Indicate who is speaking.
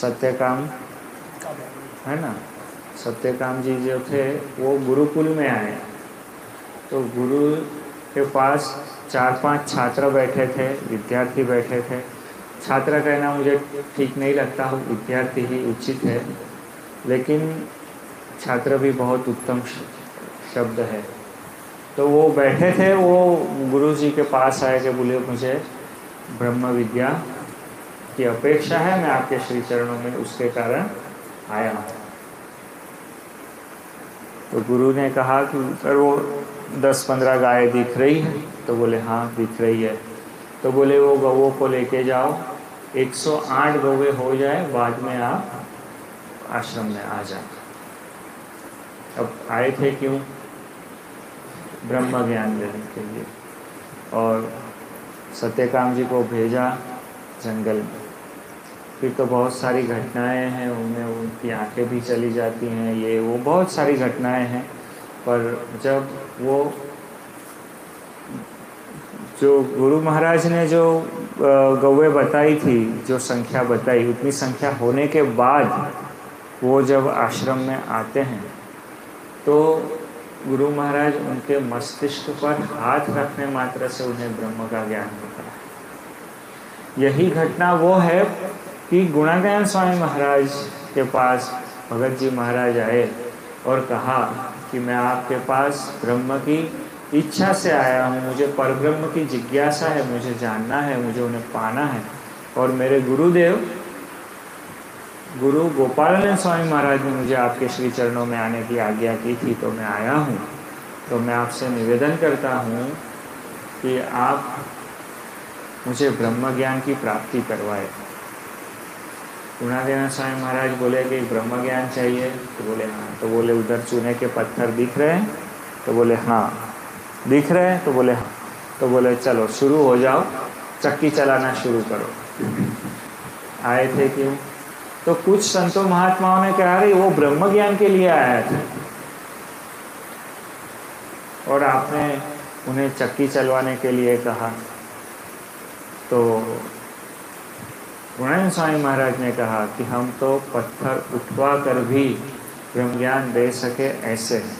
Speaker 1: सत्यकाम है ना, सत्यकाम जी जो थे वो गुरुकुल में आए, तो गुरु के पास 4-5 छात्र बैठे थे, विद्यार्थी बैठे थे। छात्र कहना मुझे ठीक नहीं लगता, विद्यार्थी ही उचित है, लेकिन छात्र भी बहुत उत्तम शब्द है। तो वो बैठे थे, वो गुरु जी के पास आए कि बोले मुझे ब्रह्म विद्या की अपेक्षा है, मैं आपके श्री चरणों में उसके कारण आया हूँ। तो गुरु ने कहा कि सर वो 10-15 गाय दिख रही है? तो बोले हाँ दिख रही है। तो बोले वो गौओं को लेके जाओ, 108 गौवे हो जाए, बाद में आप आश्रम में आ जाए। अब आए थे क्यों? ब्रह्म ज्ञान लेने के लिए। और सत्यकाम जी को भेजा जंगल में। फिर तो बहुत सारी घटनाएं हैं, उनमें उनकी आंखें भी चली जाती हैं, ये वो बहुत सारी घटनाएं हैं। पर जब वो जो गुरु महाराज ने जो गौवे बताई थी, जो संख्या बताई, उतनी संख्या होने के बाद वो जब आश्रम में आते हैं तो गुरु महाराज उनके मस्तिष्क पर हाथ रखने मात्र से उन्हें ब्रह्म का ज्ञान होता है। यही घटना वो है कि गुणाज्ञान स्वामी महाराज के पास भगत जी महाराज आए और कहा कि मैं आपके पास ब्रह्म की इच्छा से आया हूँ, मुझे परब्रह्म की जिज्ञासा है, मुझे जानना है, मुझे उन्हें पाना है। और मेरे गुरुदेव गुरु गोपालानंद स्वामी महाराज ने मुझे आपके श्री चरणों में आने की आज्ञा की थी, तो मैं आया हूँ। तो मैं आपसे निवेदन करता हूँ कि आप मुझे ब्रह्म ज्ञान की प्राप्ति करवाए। गुणाज्ञान स्वामी महाराज बोले कि ब्रह्म ज्ञान चाहिए? तो बोले हाँ। तो बोले उधर चूने के पत्थर दिख रहे हैं? तो बोले हाँ। दिख रहे हैं? तो बोले हाँ। तो बोले चलो शुरू हो जाओ, चक्की चलाना शुरू करो। आए थे क्यों? तो कुछ संतों महात्माओं ने कहा रही वो ब्रह्म ज्ञान के लिए आया था, और आपने उन्हें चक्की चलवाने के लिए कहा। तो गुणानंद स्वामी महाराज ने कहा कि हम तो पत्थर उठवा कर भी ब्रह्म ज्ञान दे सके ऐसे हैं।